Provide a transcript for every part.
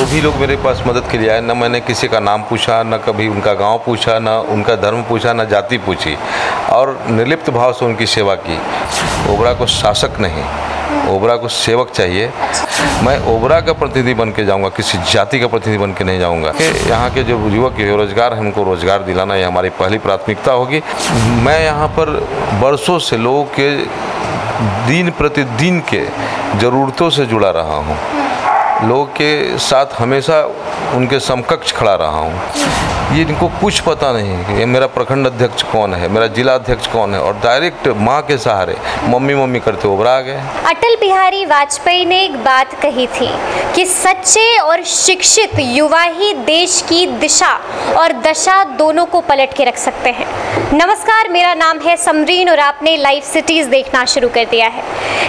जो भी लोग मेरे पास मदद के लिए आए, न मैंने किसी का नाम पूछा, न कभी उनका गांव पूछा, न उनका धर्म पूछा, न जाति पूछी, और निर्लिप्त भाव से उनकी सेवा की। ओबरा को शासक नहीं, ओबरा को सेवक चाहिए। मैं ओबरा का प्रतिनिधि बन के जाऊँगा, किसी जाति का प्रतिनिधि बन के नहीं जाऊँगा। यहाँ के जो युवक बेरोजगार हैं उनको रोजगार दिलाना ये हमारी पहली प्राथमिकता होगी। मैं यहाँ पर बरसों से लोगों के दिन प्रतिदिन के ज़रूरतों से जुड़ा रहा हूँ, लोगों के साथ हमेशा उनके समकक्ष खड़ा रहा हूँ। ये इनको कुछ पता नहीं कि ये मेरा प्रखंड अध्यक्ष कौन है, मेरा जिला अध्यक्ष कौन है, और डायरेक्ट माँ के सहारे मम्मी मम्मी करते ओबरा आ गए। अटल बिहारी वाजपेयी ने एक बात कही थी कि सच्चे और शिक्षित युवा ही देश की दिशा और दशा दोनों को पलट के रख सकते हैं। नमस्कार, मेरा नाम है समरीन और आपने लाइव सिटीज़ देखना शुरू कर दिया है।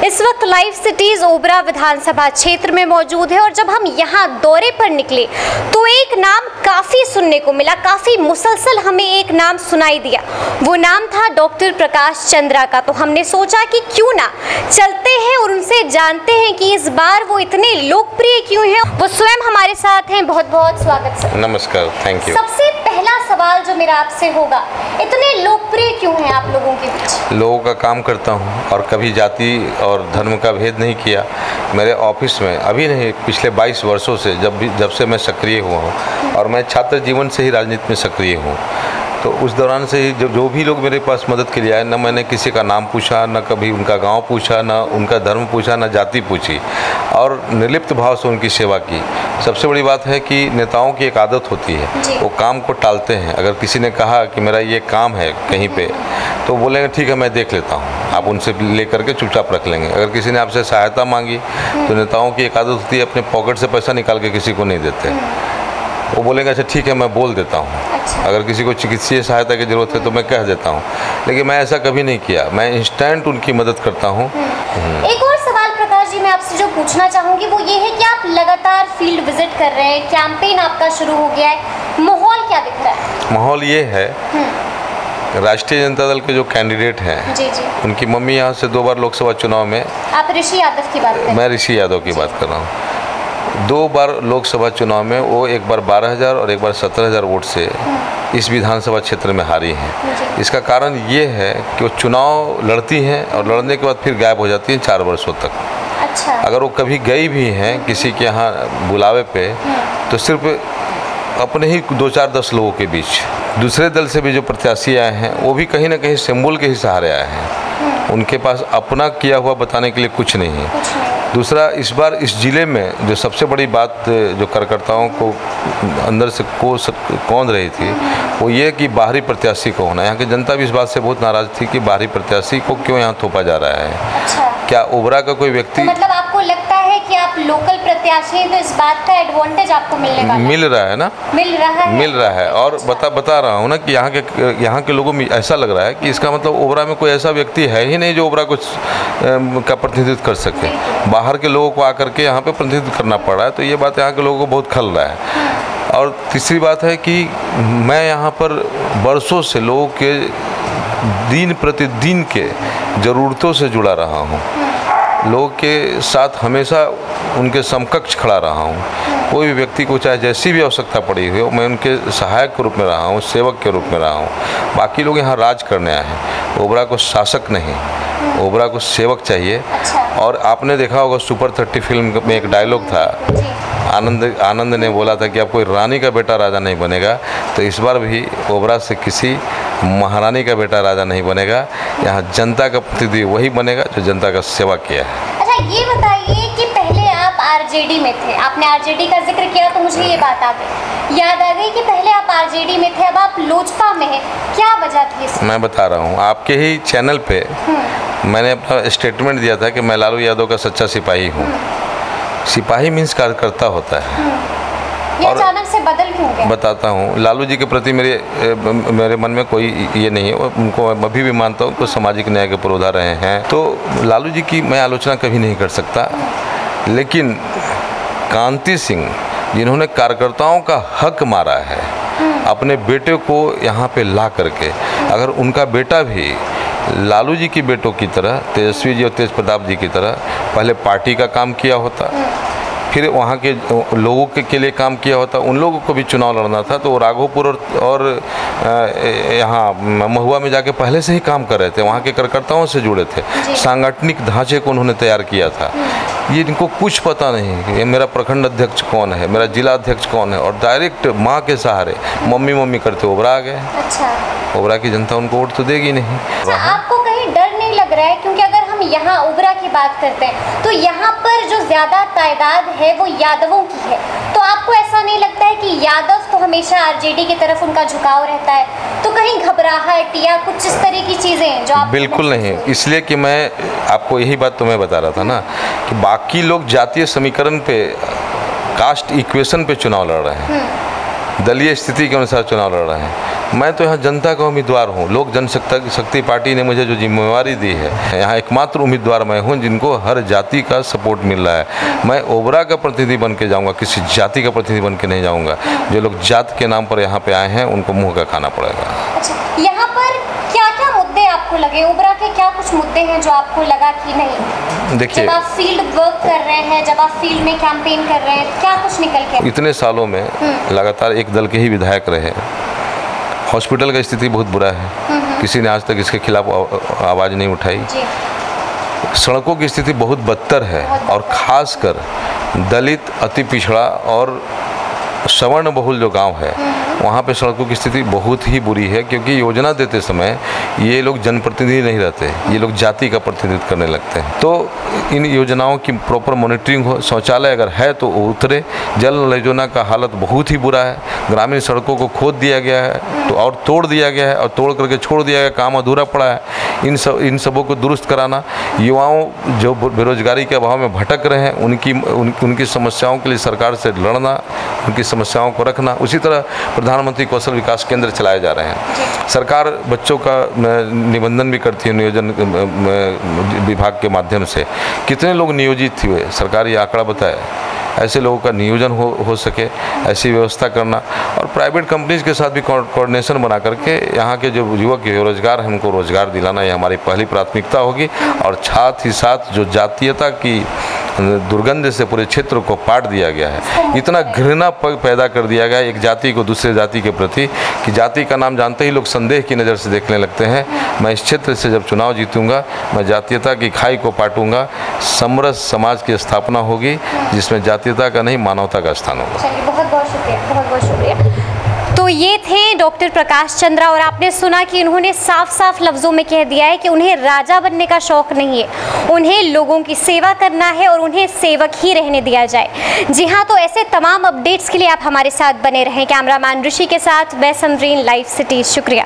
इस वक्त लाइव सिटीज़ ओबरा विधानसभा क्षेत्र में मौजूद है और जब हम यहाँ दौरे पर निकले तो एक नाम काफ़ी सुनने को मिला, काफ़ी मुसलसल हमें एक नाम सुनाई दिया। वो नाम था डॉक्टर प्रकाश चंद्रा का। तो हमने सोचा कि क्यों ना चलते हैं और उनसे जानते हैं कि इस बार वो इतने लोकप्रिय क्यों हैं। वो स्वयं हमारे साथ हैं। बहुत बहुत स्वागत सर। नमस्कार, थैंक यू। सबसे पहला सवाल जो मेरा आपसे होगा, इतने लोकप्रिय क्यों हैं आप लोगों के बीच? लोगों का काम करता हूँ और कभी जाति और धर्म का भेद नहीं किया। मेरे ऑफिस में अभी नहीं, पिछले 22 वर्षों से जब से मैं सक्रिय हुआ हूँ, और मैं छात्र जीवन से ही राजनीति में सक्रिय हूँ। तो उस दौरान से ही जो भी लोग मेरे पास मदद के लिए आए, न मैंने किसी का नाम पूछा, न कभी उनका गांव पूछा, न उनका धर्म पूछा, न जाति पूछी, और निर्लिप्त भाव से उनकी सेवा की। सबसे बड़ी बात है कि नेताओं की एक आदत होती है, वो काम को टालते हैं। अगर किसी ने कहा कि मेरा ये काम है कहीं पे, तो बोलेंगे ठीक है मैं देख लेता हूँ, आप उनसे ले करके चुपचाप रख लेंगे। अगर किसी ने आपसे सहायता मांगी तो नेताओं की एक आदत होती है, अपने पॉकेट से पैसा निकाल के किसी को नहीं देते। वो बोलेंगे अच्छा ठीक है मैं बोल देता हूँ। अगर किसी को चिकित्सीय सहायता की ज़रूरत है तो मैं कह देता हूँ, लेकिन मैं ऐसा कभी नहीं किया। मैं इंस्टेंट उनकी मदद करता हूँ। एक और सवाल प्रकाश जी मैं आपसे जो पूछना चाहूँगी वो ये है कि आप लगातार फील्ड विजिट कर रहे हैं, कैंपेन आपका शुरू हो गया है, माहौल क्या दिख रहा है? माहौल ये है, राष्ट्रीय जनता दल के जो कैंडिडेट हैं जी, उनकी मम्मी यहाँ से 2 बार लोकसभा चुनाव में, आप ऋषि यादव की बात कर रहे हैं? मैं ऋषि यादव की बात कर रहा हूँ। 2 बार लोकसभा चुनाव में वो एक बार 12,000 और एक बार 17,000 वोट से इस विधानसभा क्षेत्र में हारी हैं। इसका कारण ये है कि वो चुनाव लड़ती हैं और लड़ने के बाद फिर गायब हो जाती हैं 4 वर्षों तक। अच्छा। अगर वो कभी गई भी हैं किसी के यहाँ बुलावे पे, तो सिर्फ अपने ही 2-4-10 लोगों के बीच। दूसरे दल से भी जो प्रत्याशी आए हैं वो भी कहीं ना कहीं सिंबल के ही सहारे आए हैं, उनके पास अपना किया हुआ बताने के लिए कुछ नहीं है। दूसरा, इस बार इस ज़िले में जो सबसे बड़ी बात जो कार्यकर्ताओं को अंदर से कौंध रही थी वो ये कि बाहरी प्रत्याशी को होना। यहाँ की जनता भी इस बात से बहुत नाराज़ थी कि बाहरी प्रत्याशी को क्यों यहाँ थोपा जा रहा है। अच्छा। क्या ओबरा का कोई व्यक्ति, तो मतलब आपको लगता है कि आप लोकल प्रत्याशी हैं तो इस बात का एडवांटेज आपको मिलने वाला है? मिल रहा है ना, मिल रहा है। और बता रहा हूँ ना कि यहाँ के लोगों में ऐसा लग रहा है कि इसका मतलब ओबरा में कोई ऐसा व्यक्ति है ही नहीं जो ओबरा को का प्रतिनिधित्व कर सके। बाहर के लोगों को आकर के यहाँ पे प्रतिनिधित्व करना पड़ रहा है, तो ये बात यहाँ के लोगों को बहुत खल रहा है। और तीसरी बात है कि मैं यहाँ पर बरसों से लोगों के दिन प्रतिदिन के ज़रूरतों से जुड़ा रहा हूँ, लोगों के साथ हमेशा उनके समकक्ष खड़ा रहा हूँ। कोई भी व्यक्ति को चाहे जैसी भी आवश्यकता पड़ी हो, मैं उनके सहायक के रूप में रहा हूँ, सेवक के रूप में रहा हूँ। बाकी लोग यहाँ राज करने आए हैं। ओबरा को शासक नहीं, ओबरा को सेवक चाहिए। और आपने देखा होगा सुपर 30 फिल्म में एक डायलॉग था, आनंद ने बोला था कि अब कोई रानी का बेटा राजा नहीं बनेगा। तो इस बार भी ओबरा से किसी महारानी का बेटा राजा नहीं बनेगा। यहाँ जनता का प्रतिनिधि वही बनेगा जो जनता का सेवा किया है। अच्छा, ये बताइए कि पहले आप आरजेडी में थे, आपने आरजेडी का जिक्र किया तो मुझे ये बात याद आ गई कि पहले आप आरजेडी में थे, अब आप लोजपा में हैं, क्या वजह थी इसकी? मैं बता रहा हूँ, आपके ही चैनल पे मैंने अपना स्टेटमेंट दिया था कि मैं लालू यादव का सच्चा सिपाही हूँ। सिपाही मीन्स कार्यकर्ता होता है। ये अचानक से बदल क्यों गया? बताता हूँ। लालू जी के प्रति मेरे मन में कोई ये नहीं है, उनको अभी भी मानता हूँ, तो सामाजिक न्याय के पुरोधा रहे हैं। तो लालू जी की मैं आलोचना कभी नहीं कर सकता, लेकिन कांति सिंह जिन्होंने कार्यकर्ताओं का हक मारा है अपने बेटे को यहाँ पे ला करके, अगर उनका बेटा भी लालू जी की बेटों की तरह, तेजस्वी जी और तेज प्रताप जी की तरह पहले पार्टी का काम किया होता, फिर वहाँ के लोगों के लिए काम किया होता, उन लोगों को भी चुनाव लड़ना था, तो राघोपुर और यहाँ महुआ में जाके पहले से ही काम कर रहे थे, वहाँ के कार्यकर्ताओं से जुड़े थे, सांगठनिक ढांचे को उन्होंने तैयार किया था। ये इनको कुछ पता नहीं कि मेरा प्रखंड अध्यक्ष कौन है, मेरा जिला अध्यक्ष कौन है, और डायरेक्ट माँ के सहारे मम्मी करते ओबरा आ गए। अच्छा, ओबरा की जनता उनको वोट तो देगी नहीं। आपको कहीं डर नहीं लग रहा है? क्योंकि अगर हम यहाँ ओबरा की बात करते हैं तो यहाँ पर जो ज्यादा तादाद है वो यादवों की है, तो आपको ऐसा नहीं लगता है कि यादव तो हमेशा आरजेडी की तरफ उनका झुकाव रहता है, तो कहीं घबराहट या कुछ इस तरह की चीजें जो आप? बिल्कुल नहीं, इसलिए कि मैं आपको यही बात तो मैं बता रहा था ना कि बाकी लोग जातीय समीकरण पे, कास्ट इक्वेशन पे चुनाव लड़ रहे हैं, दलीय स्थिति के अनुसार चुनाव लड़ रहे हैं। मैं तो यहाँ जनता का उम्मीदवार हूँ। लोक जनशक्ति पार्टी ने मुझे जो जिम्मेवारी दी है, यहाँ एकमात्र उम्मीदवार मैं हूँ जिनको हर जाति का सपोर्ट मिल रहा है। मैं ओबरा का प्रतिनिधि बन के जाऊँगा, किसी जाति का प्रतिनिधि बन के नहीं जाऊँगा। जो लोग जात के नाम पर यहाँ पे आए हैं उनको मुँह का खाना पड़ेगा। अच्छा, यहाँ पर क्या क्या मुद्दे आपको लगे? ओबरा के क्या कुछ मुद्दे हैं जो आपको लगा कि नहीं? देखिए, जब आप फील्ड वर्क कर रहे हैं, जब आप फील्ड में कैंपेन कर रहे हैं, क्या कुछ निकल के? इतने सालों में लगातार एक दल के ही विधायक रहे। हॉस्पिटल का स्थिति बहुत बुरा है, किसी ने आज तक इसके खिलाफ आवाज़ नहीं उठाई। सड़कों की स्थिति बहुत बदतर है, और ख़ासकर दलित, अति पिछड़ा और सवर्ण बहुल जो गांव है वहाँ पे सड़कों की स्थिति बहुत ही बुरी है, क्योंकि योजना देते समय ये लोग जनप्रतिनिधि नहीं रहते, ये लोग जाति का प्रतिनिधित्व करने लगते हैं। तो इन योजनाओं की प्रॉपर मॉनिटरिंग हो, शौचालय अगर है तो उतरे। जल योजना का हालत बहुत ही बुरा है, ग्रामीण सड़कों को खोद दिया गया है तो और तोड़ दिया गया है, और तोड़ करके छोड़ दिया गया, काम अधूरा पड़ा है। इन सबों को दुरुस्त कराना, युवाओं जो बेरोजगारी के अभाव में भटक रहे हैं उनकी समस्याओं के लिए सरकार से लड़ना, उनकी समस्याओं को रखना। उसी तरह प्रधानमंत्री कौशल विकास केंद्र चलाए जा रहे हैं। सरकार बच्चों का निबंधन भी करती है नियोजन विभाग के माध्यम से। कितने लोग नियोजित हुए, सरकार ये आंकड़ा बताए। ऐसे लोगों का नियोजन हो सके, ऐसी व्यवस्था करना, और प्राइवेट कंपनीज के साथ भी कोऑर्डिनेशन बना करके यहाँ के जो युवक बेरोजगार हैं उनको रोजगार दिलाना, ये हमारी पहली प्राथमिकता होगी। और साथ ही साथ जो जातीयता की दुर्गंध से पूरे क्षेत्र को पाट दिया गया है, इतना घृणा पैदा कर दिया गया है एक जाति को दूसरे जाति के प्रति कि जाति का नाम जानते ही लोग संदेह की नज़र से देखने लगते हैं। मैं इस क्षेत्र से जब चुनाव जीतूंगा, मैं जातीयता की खाई को पाटूंगा, समरस समाज की स्थापना होगी जिसमें जातीयता का नहीं मानवता का स्थान होगा। चलिए, बहुत बहुत शुक्रिया, बहुत बहुत शुक्रिया। तो ये थे डॉक्टर प्रकाश चंद्रा, और आपने सुना कि उन्होंने साफ साफ लफ्ज़ों में कह दिया है कि उन्हें राजा बनने का शौक़ नहीं है, उन्हें लोगों की सेवा करना है और उन्हें सेवक ही रहने दिया जाए। जी हाँ, तो ऐसे तमाम अपडेट्स के लिए आप हमारे साथ बने रहें। कैमरामैन ऋषि के साथ मैं समरीन, लाइव सिटी। शुक्रिया।